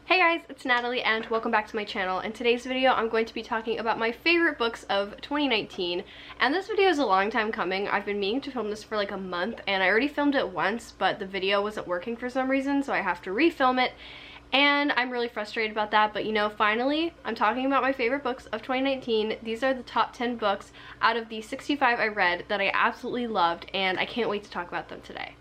Hey guys, it's Natalie and welcome back to my channel. In today's video, I'm going to be talking about my favorite books of 2019. And this video is a long time coming. I've been meaning to film this for like a month and I already filmed it once, but the video wasn't working for some reason, so I have to refilm it. And I'm really frustrated about that, but you know, finally, I'm talking about my favorite books of 2019. These are the top 10 books out of the 65 I read that I absolutely loved, and I can't wait to talk about them today.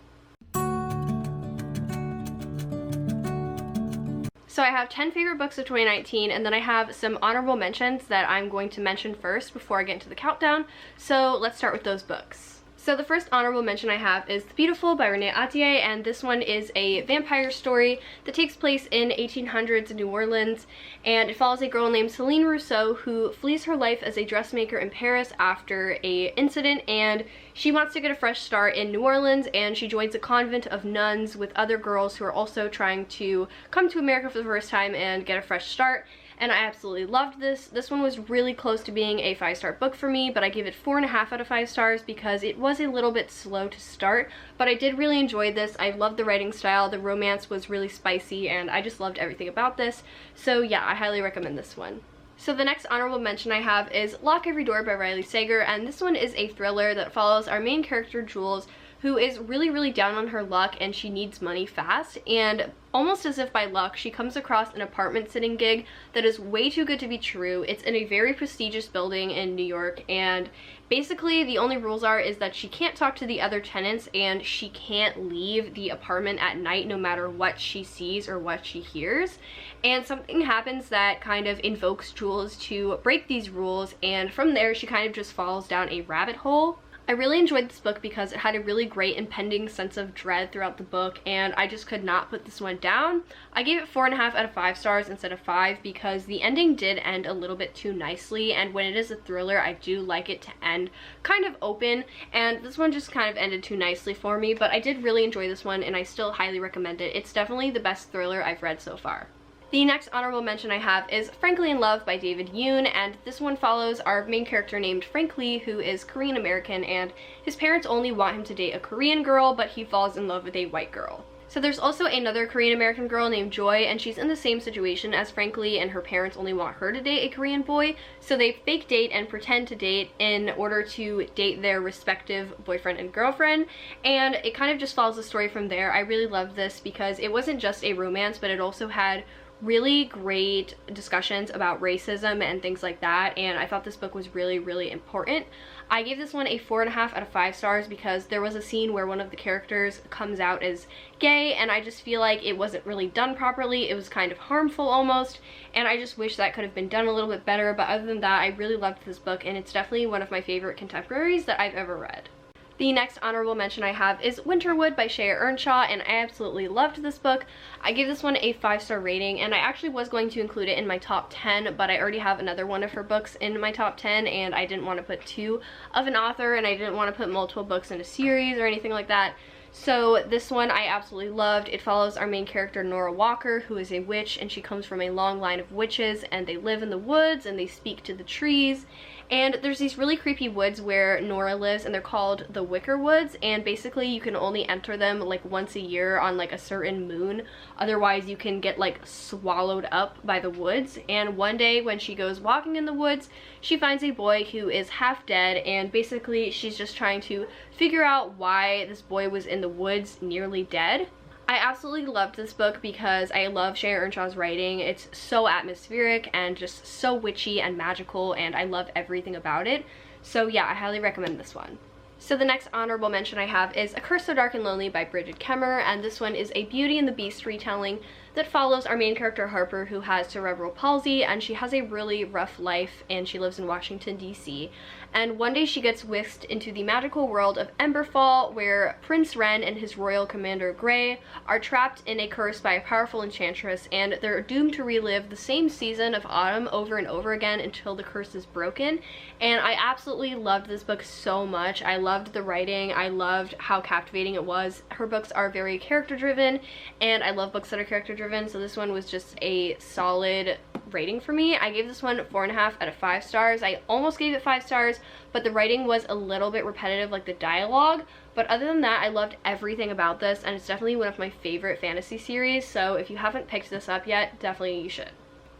So I have 10 favorite books of 2019, and then I have some honorable mentions that I'm going to mention first before I get into the countdown. So let's start with those books. So the first honorable mention I have is The Beautiful by Renee Ahdieh, and this one is a vampire story that takes place in 1800s New Orleans, and it follows a girl named Celine Rousseau who flees her life as a dressmaker in Paris after a incident, and she wants to get a fresh start in New Orleans, and she joins a convent of nuns with other girls who are also trying to come to America for the first time and get a fresh start. And I absolutely loved this. This one was really close to being a 5-star book for me, but I gave it 4.5 out of 5 stars because it was a little bit slow to start, but I did really enjoy this. I loved the writing style, the romance was really spicy, and I just loved everything about this. So yeah, I highly recommend this one. So the next honorable mention I have is Lock Every Door by Riley Sager, and this one is a thriller that follows our main character Jules, who is really down on her luck and she needs money fast, and almost as if by luck she comes across an apartment sitting gig that is way too good to be true. It's in a very prestigious building in New York, and basically the only rules is that she can't talk to the other tenants and she can't leave the apartment at night no matter what she sees or what she hears. And something happens that kind of invokes Jules to break these rules, and from there she kind of just falls down a rabbit hole. I really enjoyed this book because it had a really great impending sense of dread throughout the book, and I just could not put this one down. I gave it 4.5 out of 5 stars instead of 5 because the ending did end a little bit too nicely, and when it is a thriller, I do like it to end kind of open, and this one just kind of ended too nicely for me, but I did really enjoy this one and I still highly recommend it. It's definitely the best thriller I've read so far. The next honorable mention I have is Frankly in Love by David Yoon, and this one follows our main character named Frank Lee, who is Korean American, and his parents only want him to date a Korean girl, but he falls in love with a white girl. So there's also another Korean American girl named Joy, and she's in the same situation as Frank Lee, and her parents only want her to date a Korean boy, so they fake date and pretend to date in order to date their respective boyfriend and girlfriend, and it kind of just follows the story from there. I really loved this because it wasn't just a romance, but it also had really great discussions about racism and things like that, and I thought this book was really important. I gave this one a 4.5 out of 5 stars because there was a scene where one of the characters comes out as gay, and I just feel like it wasn't really done properly. It was kind of harmful almost, and I just wish that could have been done a little bit better, but other than that, I really loved this book, and it's definitely one of my favorite contemporaries that I've ever read. The next honorable mention I have is Winterwood by Shea Earnshaw, and I absolutely loved this book. I gave this one a 5-star rating, and I actually was going to include it in my top 10, but I already have another one of her books in my top 10, and I didn't want to put 2 of an author, and I didn't want to put multiple books in a series or anything like that. So this one I absolutely loved. It follows our main character Nora Walker, who is a witch, and she comes from a long line of witches, and they live in the woods and they speak to the trees. And there's these really creepy woods where Nora lives, and they're called the Wicker Woods, and basically you can only enter them like once a year on like a certain moon, otherwise you can get like swallowed up by the woods. And one day when she goes walking in the woods, she finds a boy who is half dead, and basically she's just trying to figure out why this boy was in the woods nearly dead. I absolutely loved this book because I love Shea Earnshaw's writing. It's so atmospheric and just so witchy and magical, and I love everything about it. So yeah, I highly recommend this one. So the next honorable mention I have is A Curse So Dark and Lonely by Bridget Kemmer, and this one is a Beauty and the Beast retelling that follows our main character Harper, who has cerebral palsy, and she has a really rough life, and she lives in Washington, D.C. And one day she gets whisked into the magical world of Emberfall, where Prince Ren and his royal commander Grey are trapped in a curse by a powerful enchantress, and they're doomed to relive the same season of autumn over and over again until the curse is broken. And I absolutely loved this book so much. I loved the writing. I loved how captivating it was. Her books are very character driven, and I love books that are character driven, so this one was just a solid rating for me. I gave this one 4.5 out of 5 stars. I almost gave it 5 stars, but the writing was a little bit repetitive, like the dialogue, But other than that, I loved everything about this, and it's definitely one of my favorite fantasy series, so if you haven't picked this up yet, definitely you should.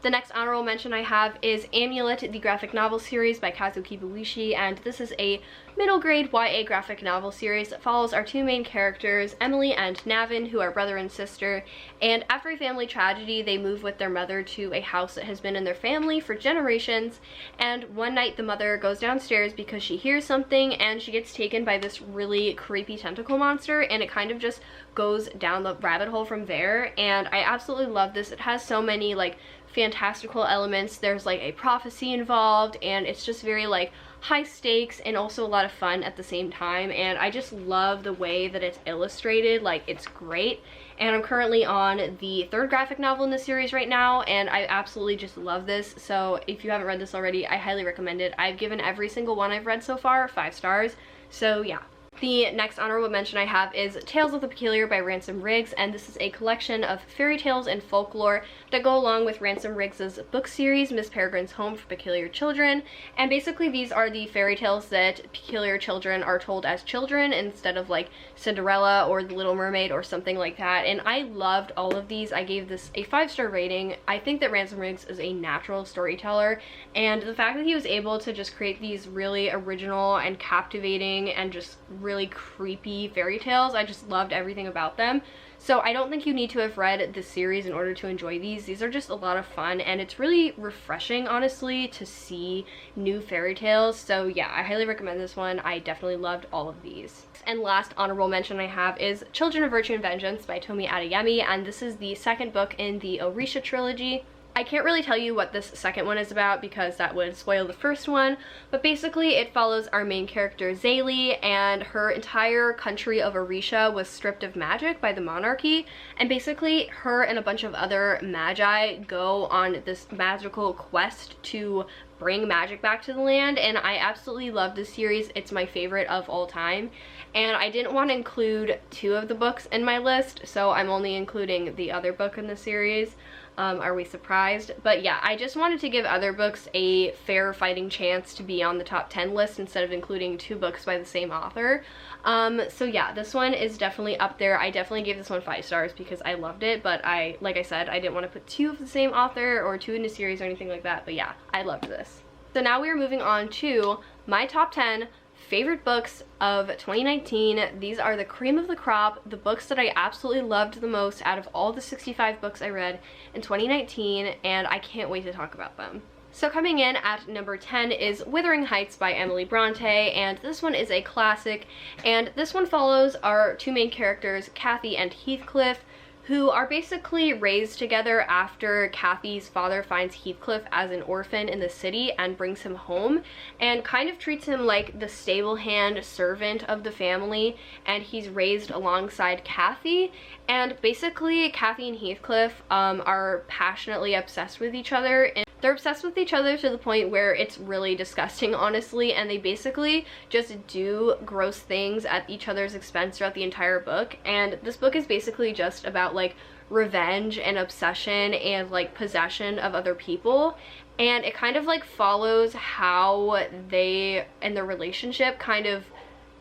The next honorable mention I have is Amulet, the graphic novel series by Kazuki Buishi, and this is a middle grade YA graphic novel series that follows our two main characters, Emily and Navin, who are brother and sister, and after a family tragedy, they move with their mother to a house that has been in their family for generations, and one night the mother goes downstairs because she hears something, and she gets taken by this really creepy tentacle monster, and it kind of just goes down the rabbit hole from there, and I absolutely love this. It has so many like fantastical elements. There's like a prophecy involved, and it's just very like high stakes and also a lot of fun at the same time, and I just love the way that it's illustrated. Like, it's great, and I'm currently on the third graphic novel in the series right now, and I absolutely just love this. So if you haven't read this already, I highly recommend it. I've given every single one I've read so far 5 stars, so yeah. The next honorable mention I have is Tales of the Peculiar by Ransom Riggs, and this is a collection of fairy tales and folklore that go along with Ransom Riggs's book series, Miss Peregrine's Home for Peculiar Children, and basically these are the fairy tales that peculiar children are told as children instead of like Cinderella or The Little Mermaid or something like that, and I loved all of these. I gave this a 5-star rating. I think that Ransom Riggs is a natural storyteller, and the fact that he was able to just create these really original and captivating and just really creepy fairy tales, I just loved everything about them. So I don't think you need to have read this series in order to enjoy these. These are just a lot of fun, and it's really refreshing, honestly, to see new fairy tales. So yeah, I highly recommend this one. I definitely loved all of these. And last honorable mention I have is Children of Virtue and Vengeance by Tomi Adeyemi, and this is the second book in the Orisha trilogy. I can't really tell you what this second one is about because that would spoil the first one, but basically it follows our main character Zaylee, and her entire country of Orisha was stripped of magic by the monarchy, and basically her and a bunch of other magi go on this magical quest to bring magic back to the land, and I absolutely love this series. It's my favorite of all time, and I didn't want to include 2 of the books in my list, so I'm only including the other book in the series. Are we surprised? But yeah, I just wanted to give other books a fair fighting chance to be on the top 10 list instead of including 2 books by the same author. So yeah, this one is definitely up there. I definitely gave this one 5 stars because I loved it, but like I said, I didn't want to put 2 of the same author or 2 in a series or anything like that, but yeah, I loved this. So now we are moving on to my top 10 favorite books of 2019. These are the cream of the crop, the books that I absolutely loved the most out of all the 65 books I read in 2019, and I can't wait to talk about them. So coming in at number 10 is Wuthering Heights by Emily Bronte, and this one is a classic, and this one follows our 2 main characters, Kathy and Heathcliff, who are basically raised together after Kathy's father finds Heathcliff as an orphan in the city and brings him home and kind of treats him like the stable hand servant of the family, and he's raised alongside Kathy, and basically Kathy and Heathcliff are passionately obsessed with each other. They're obsessed with each other to the point where it's really disgusting, honestly, and they basically just do gross things at each other's expense throughout the entire book. And this book is basically just about like revenge and obsession and like possession of other people, and it kind of like follows how they and their relationship kind of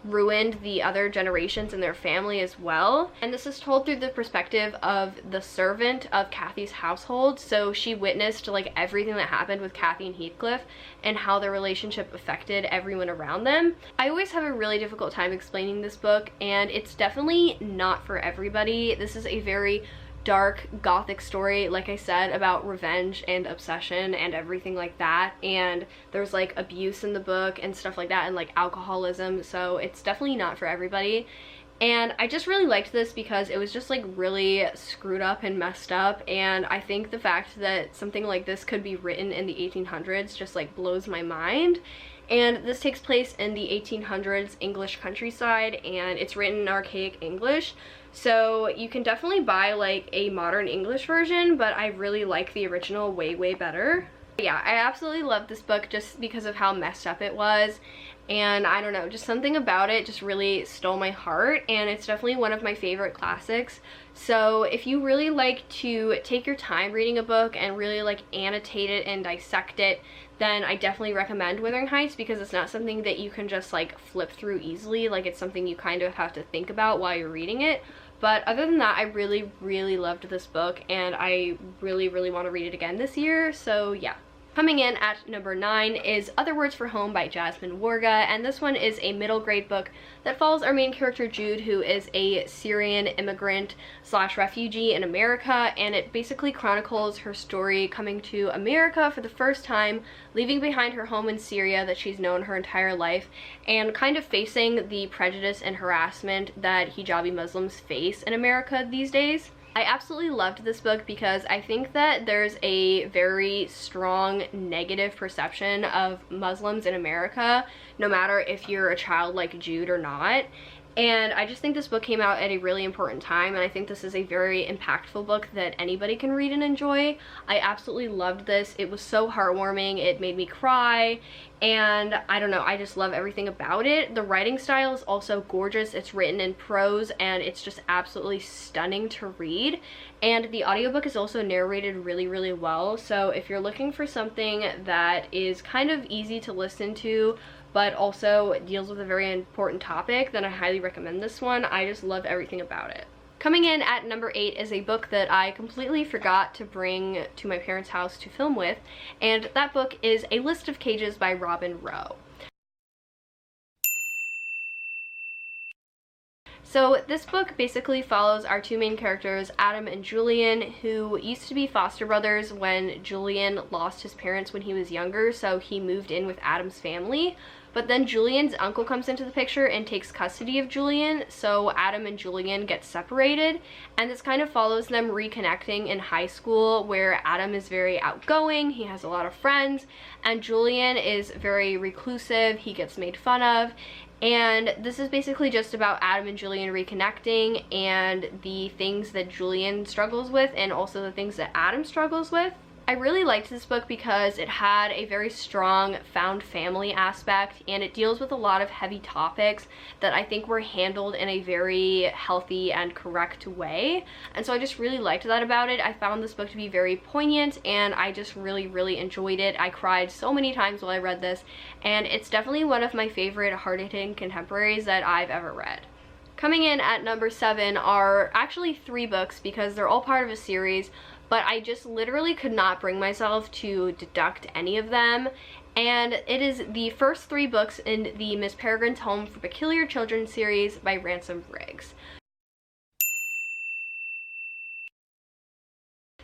ruined the other generations in their family as well. And this is told through the perspective of the servant of Kathy's household, so she witnessed like everything that happened with Kathy and Heathcliff and how their relationship affected everyone around them. I always have a really difficult time explaining this book, and it's definitely not for everybody. This is a very dark gothic story, like I said, about revenge and obsession and everything like that, and there's like abuse in the book and stuff like that, and like alcoholism, so it's definitely not for everybody. And I just really liked this because it was just like really screwed up and messed up, and I think the fact that something like this could be written in the 1800s just like blows my mind. And this takes place in the 1800s English countryside, and it's written in archaic English, so you can definitely buy like a modern English version, but I really like the original way better. Yeah, I absolutely loved this book just because of how messed up it was, and I don't know, just something about it just really stole my heart, and it's definitely one of my favorite classics. So if you really like to take your time reading a book and really like annotate it and dissect it, then I definitely recommend Wuthering Heights, because it's not something that you can just like flip through easily. Like, it's something you kind of have to think about while you're reading it. But other than that, I really loved this book, and I really want to read it again this year, so yeah. Coming in at number 9 is Other Words for Home by Jasmine Warga, and this one is a middle grade book that follows our main character Jude, who is a Syrian immigrant slash refugee in America, and it basically chronicles her story coming to America for the first time, leaving behind her home in Syria that she's known her entire life, and kind of facing the prejudice and harassment that hijabi Muslims face in America these days. I absolutely loved this book because I think that there's a very strong negative perception of Muslims in America, no matter if you're a child like Jude or not. And I just think this book came out at a really important time, and I think this is a very impactful book that anybody can read and enjoy. I absolutely loved this. It was so heartwarming. It made me cry, and I don't know, I just love everything about it. The writing style is also gorgeous. It's written in prose, and it's just absolutely stunning to read. And the audiobook is also narrated really well. So if you're looking for something that is kind of easy to listen to, but also deals with a very important topic, then I highly recommend this one. I just love everything about it. Coming in at number 8 is a book that I completely forgot to bring to my parents' house to film with, and that book is A List of Cages by Robin Rowe. So this book basically follows our two main characters, Adam and Julian, who used to be foster brothers when Julian lost his parents when he was younger, so he moved in with Adam's family. But then Julian's uncle comes into the picture and takes custody of Julian, so Adam and Julian get separated, and this kind of follows them reconnecting in high school, where Adam is very outgoing, he has a lot of friends, and Julian is very reclusive, he gets made fun of. And this is basically just about Adam and Julian reconnecting and the things that Julian struggles with and also the things that Adam struggles with. I really liked this book because it had a very strong found family aspect, and it deals with a lot of heavy topics that I think were handled in a very healthy and correct way. And so I just really liked that about it. I found this book to be very poignant, and I just really enjoyed it. I cried so many times while I read this, and it's definitely one of my favorite hard-hitting contemporaries that I've ever read. Coming in at number 7 are actually 3 books because they're all part of a series, but I just literally could not bring myself to deduct any of them. And it is the first 3 books in the Miss Peregrine's Home for Peculiar Children series by Ransom Briggs.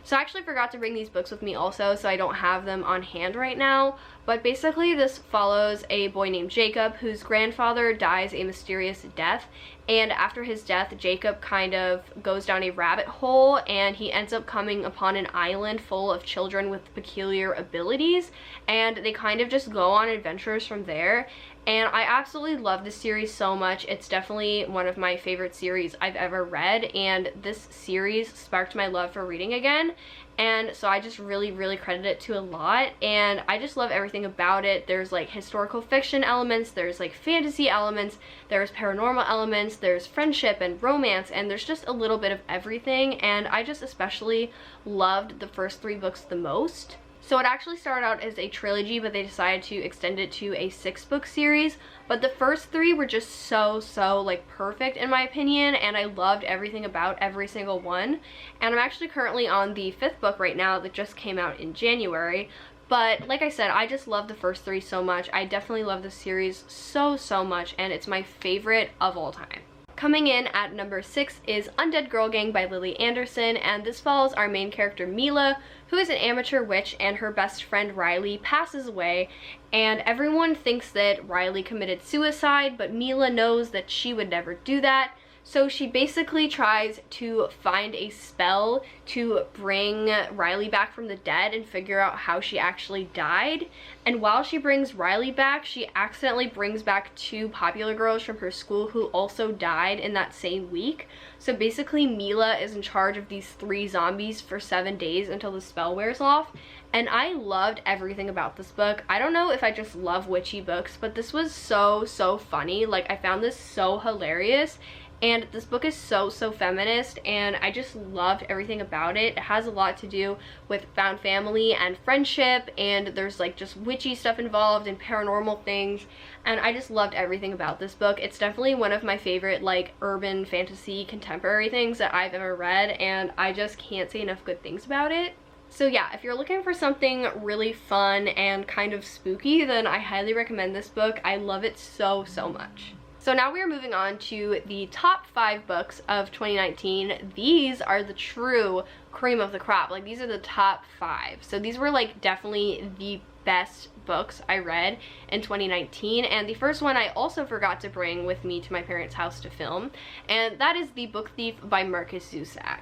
So I actually forgot to bring these books with me also, so I don't have them on hand right now. But basically this follows a boy named Jacob whose grandfather dies a mysterious death, and after his death Jacob kind of goes down a rabbit hole and he ends up coming upon an island full of children with peculiar abilities, and they kind of just go on adventures from there. And I absolutely love this series so much. It's definitely one of my favorite series I've ever read, and this series sparked my love for reading again. And so I just really credit it to a lot, and I just love everything about it. There's like historical fiction elements, there's like fantasy elements, there's paranormal elements, there's friendship and romance, and there's just a little bit of everything. And I just especially loved the first 3 books the most. So it actually started out as a trilogy, but they decided to extend it to a 6-book series. But the first 3 were just so like perfect in my opinion, and I loved everything about every single one. And I'm actually currently on the 5th book right now that just came out in January. But like I said, I just love the first 3 so much. I definitely love the series so much, and it's my favorite of all time. Coming in at number 6 is Undead Girl Gang by Lily Anderson, and this follows our main character Mila, who is an amateur witch, and her best friend Riley passes away, and everyone thinks that Riley committed suicide, but Mila knows that she would never do that. So she basically tries to find a spell to bring Riley back from the dead and figure out how she actually died. And while she brings Riley back, she accidentally brings back 2 popular girls from her school who also died in that same week. So basically Mila is in charge of these 3 zombies for 7 days until the spell wears off. And I loved everything about this book. I don't know if I just love witchy books, but this was so funny. Like, I found this so hilarious. And this book is so feminist, and I just loved everything about it. It has a lot to do with found family and friendship, and there's like just witchy stuff involved and paranormal things, and I just loved everything about this book. It's definitely one of my favorite like urban fantasy contemporary things that I've ever read, and I just can't say enough good things about it. So yeah, if you're looking for something really fun and kind of spooky, then I highly recommend this book. I love it so much. So now we are moving on to the top 5 books of 2019. These are the true cream of the crop. Like, these are the top 5. So these were like definitely the best books I read in 2019. And the first one I also forgot to bring with me to my parents' house to film, and that is The Book Thief by Marcus Zusak.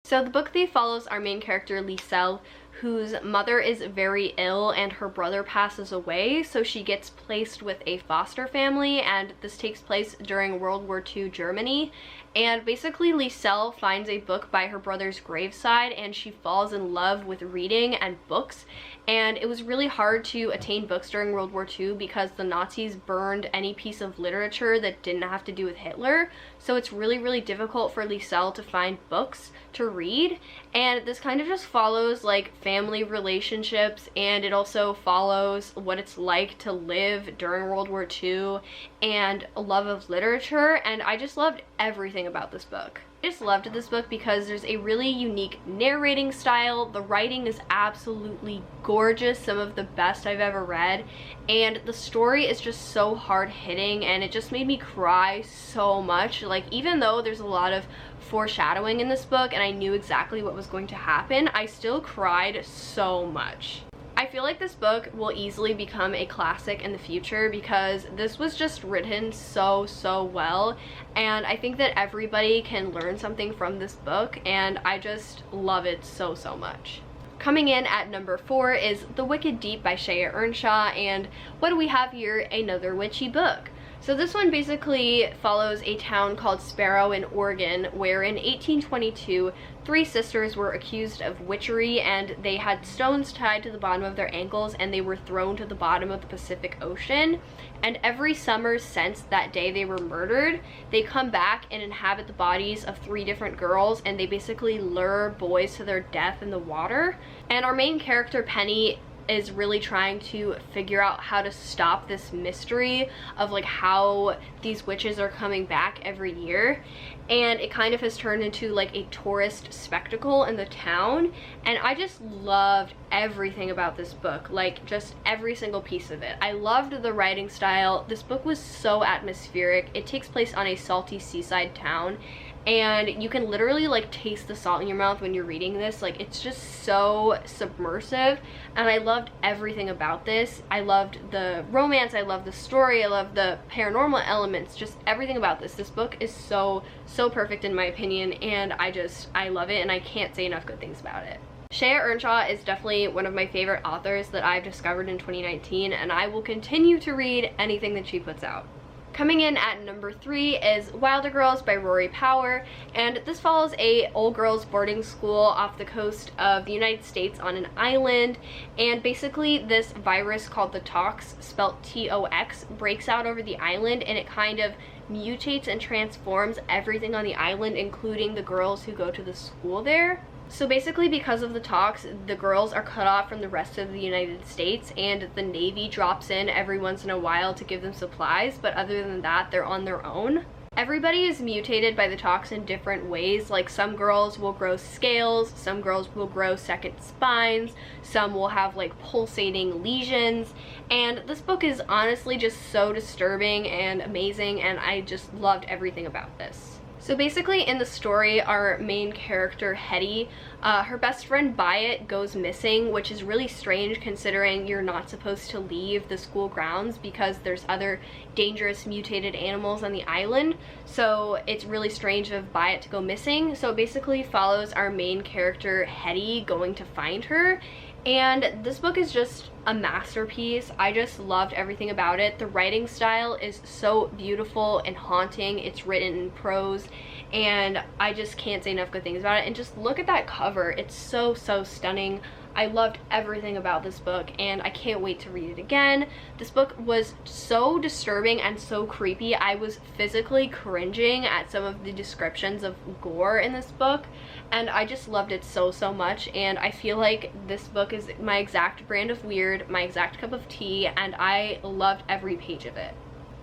So The Book Thief follows our main character, Liselle, whose mother is very ill and her brother passes away, so she gets placed with a foster family, and this takes place during World War II Germany. And basically Liselle finds a book by her brother's graveside, and she falls in love with reading and books. And it was really hard to attain books during World War II because the Nazis burned any piece of literature that didn't have to do with Hitler. So it's really difficult for Liselle to find books to read. And this kind of just follows like family relationships, and it also follows what it's like to live during World War II and a love of literature. And I just loved everything about this book. I just loved this book because there's a really unique narrating style. The writing is absolutely gorgeous, some of the best I've ever read, and the story is just so hard-hitting, and it just made me cry so much. Like, even though there's a lot of foreshadowing in this book and I knew exactly what was going to happen, I still cried so much. I feel like this book will easily become a classic in the future because this was just written so well, and I think that everybody can learn something from this book, and I just love it so much. Coming in at number 4 is The Wicked Deep by Shea Earnshaw, and what do we have here? Another witchy book. So this one basically follows a town called Sparrow in Oregon, where in 1822, 3 sisters were accused of witchery, and they had stones tied to the bottom of their ankles, and they were thrown to the bottom of the Pacific Ocean. And every summer since that day they were murdered, they come back and inhabit the bodies of 3 different girls, and they basically lure boys to their death in the water. And our main character, Penny, is really trying to figure out how to stop this mystery of like how these witches are coming back every year, and it kind of has turned into like a tourist spectacle in the town. And I just loved everything about this book, like just every single piece of it. I loved the writing style. This book was so atmospheric. It takes place on a salty seaside town, and you can literally like taste the salt in your mouth when you're reading this. Like, it's just so submersive, and I loved everything about this. I loved the romance, I loved the story, I loved the paranormal elements, just everything about this. This book is so perfect in my opinion, and I love it, and I can't say enough good things about it. Shea Earnshaw is definitely one of my favorite authors that I've discovered in 2019, and I will continue to read anything that she puts out. Coming in at number 3 is Wilder Girls by Rory Power, and this follows a old girls boarding school off the coast of the United States on an island, and basically this virus called the Tox, spelt T-O-X, breaks out over the island, and it kind of mutates and transforms everything on the island, including the girls who go to the school there. So basically, because of the Tox, the girls are cut off from the rest of the United States, and the Navy drops in every once in a while to give them supplies, but other than that, they're on their own. Everybody is mutated by the Tox in different ways. Like, some girls will grow scales, some girls will grow second spines, some will have like pulsating lesions, and this book is honestly just so disturbing and amazing, and I just loved everything about this. So basically in the story, our main character, Hetty, her best friend Byatt goes missing, which is really strange considering you're not supposed to leave the school grounds because there's other dangerous mutated animals on the island. So it's really strange of Byatt to go missing. So it basically follows our main character, Hetty, going to find her. And this book is just a masterpiece. I just loved everything about it. The writing style is so beautiful and haunting. It's written in prose, and I just can't say enough good things about it. And just look at that cover. It's so stunning. I loved everything about this book, and I can't wait to read it again. This book was so disturbing and so creepy. I was physically cringing at some of the descriptions of gore in this book, and I just loved it so much. And I feel like this book is my exact brand of weird, my exact cup of tea, and I loved every page of it.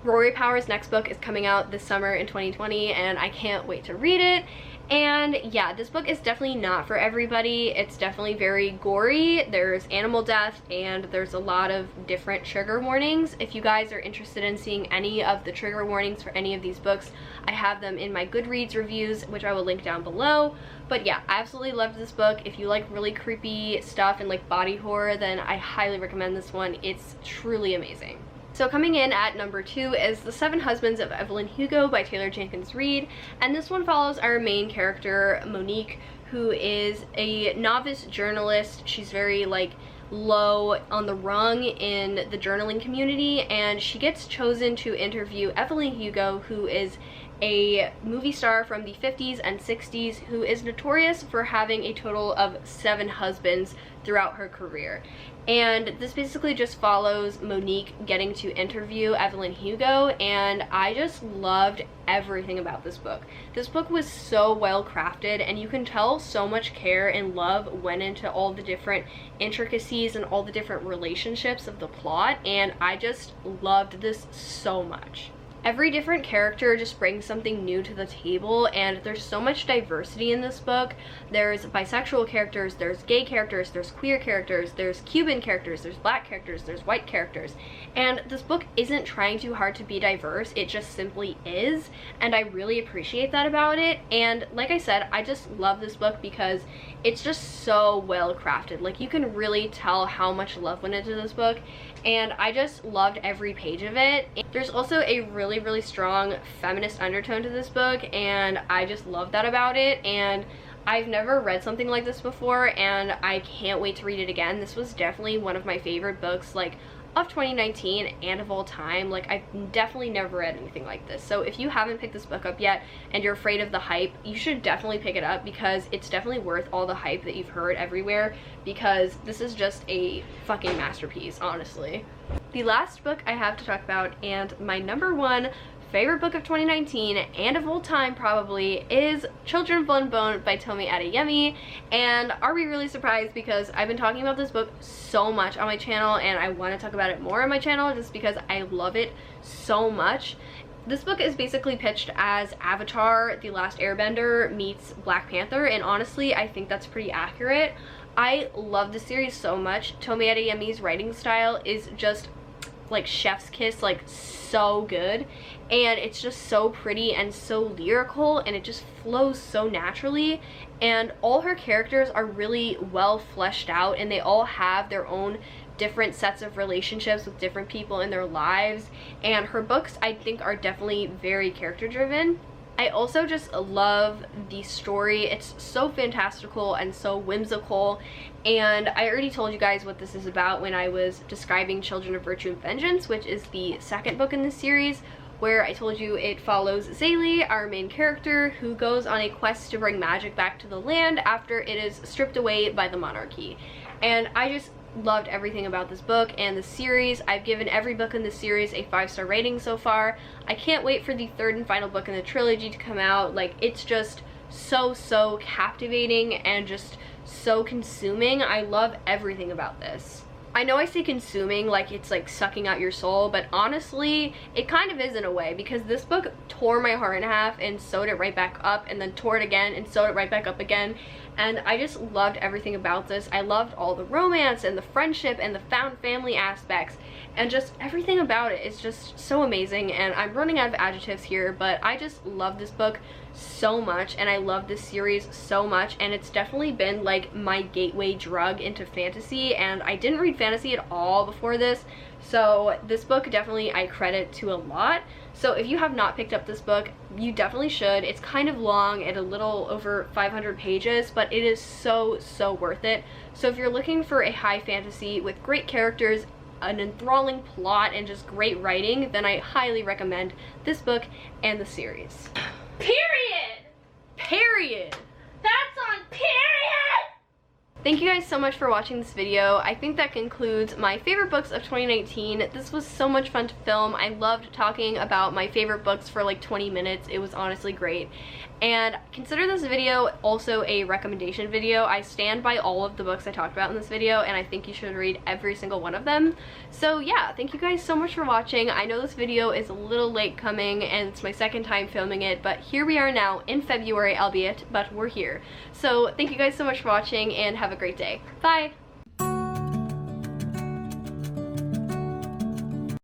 Rory Power's next book is coming out this summer in 2020, and I can't wait to read it. And yeah, this book is definitely not for everybody. It's definitely very gory. There's animal death, and there's a lot of different trigger warnings. If you guys are interested in seeing any of the trigger warnings for any of these books, I have them in my Goodreads reviews, which I will link down below. But yeah, I absolutely loved this book. If you like really creepy stuff and like body horror, then I highly recommend this one. It's truly amazing. So coming in at number 2 is The Seven Husbands of Evelyn Hugo by Taylor Jenkins Reid, and this one follows our main character, Monique, who is a novice journalist. She's very like low on the rung in the journaling community, and she gets chosen to interview Evelyn Hugo, who is a movie star from the 50s and 60s who is notorious for having a total of 7 husbands throughout her career. And this basically just follows Monique getting to interview Evelyn Hugo, and I just loved everything about this book. This book was so well crafted, and you can tell so much care and love went into all the different intricacies and all the different relationships of the plot, and I just loved this so much. Every different character just brings something new to the table, and there's so much diversity in this book. There's bisexual characters, there's gay characters, there's queer characters, there's Cuban characters, there's black characters, there's white characters. And this book isn't trying too hard to be diverse, it just simply is, and I really appreciate that about it. And like I said, I just love this book because it's just so well crafted. Like, you can really tell how much love went into this book, and I just loved every page of it. There's also a really strong feminist undertone to this book, and I just love that about it. And I've never read something like this before, and I can't wait to read it again. This was definitely one of my favorite books, like, of 2019 and of all time. Like, I've definitely never read anything like this. So if you haven't picked this book up yet and you're afraid of the hype, you should definitely pick it up, because it's definitely worth all the hype that you've heard everywhere, because this is just a fucking masterpiece, honestly. The last book I have to talk about, and my number 1 favorite book of 2019 and of all time probably, is Children of Blood and Bone by Tomi Adeyemi. And are we really surprised? Because I've been talking about this book so much on my channel, and I want to talk about it more on my channel just because I love it so much. This book is basically pitched as Avatar: The Last Airbender meets Black Panther, and honestly I think that's pretty accurate. I love the series so much. Tomi Adeyemi's writing style is just like chef's kiss, like so good, and it's just so pretty and so lyrical, and it just flows so naturally, and all her characters are really well fleshed out, and they all have their own different sets of relationships with different people in their lives, and her books I think are definitely very character driven. I also just love the story. It's so fantastical and so whimsical, and I already told you guys what this is about when I was describing Children of Virtue and Vengeance, which is the second book in this series, where I told you it follows Zaylee, our main character, who goes on a quest to bring magic back to the land after it is stripped away by the monarchy. And I just loved everything about this book and the series. I've given every book in the series a 5-star rating so far. I can't wait for the 3rd and final book in the trilogy to come out. Like, it's just so captivating and just so consuming. I love everything about this. I know I say consuming like it's like sucking out your soul, but honestly it kind of is in a way, because this book tore my heart in half and sewed it right back up, and then tore it again and sewed it right back up again. and I just loved everything about this. I loved all the romance and the friendship and the found family aspects, and just everything about it is just so amazing. And I'm running out of adjectives here, but I just love this book so much, and I love this series so much, and it's definitely been like my gateway drug into fantasy. And I didn't read fantasy at all before this, so this book definitely I credit to a lot. So if you have not picked up this book, you definitely should. It's kind of long at a little over 500 pages, but it is so worth it. So if you're looking for a high fantasy with great characters, an enthralling plot, and just great writing, then I highly recommend this book and the series. Period. That's on period. Thank you guys so much for watching this video. I think that concludes my favorite books of 2019. This was so much fun to film. I loved talking about my favorite books for like 20 minutes. It was honestly great. And consider this video also a recommendation video. I stand by all of the books I talked about in this video, and I think you should read every single one of them. So yeah, thank you guys so much for watching. I know this video is a little late coming, and it's my second time filming it, but here we are now in February, albeit, but we're here. So thank you guys so much for watching, and have a great day. Bye!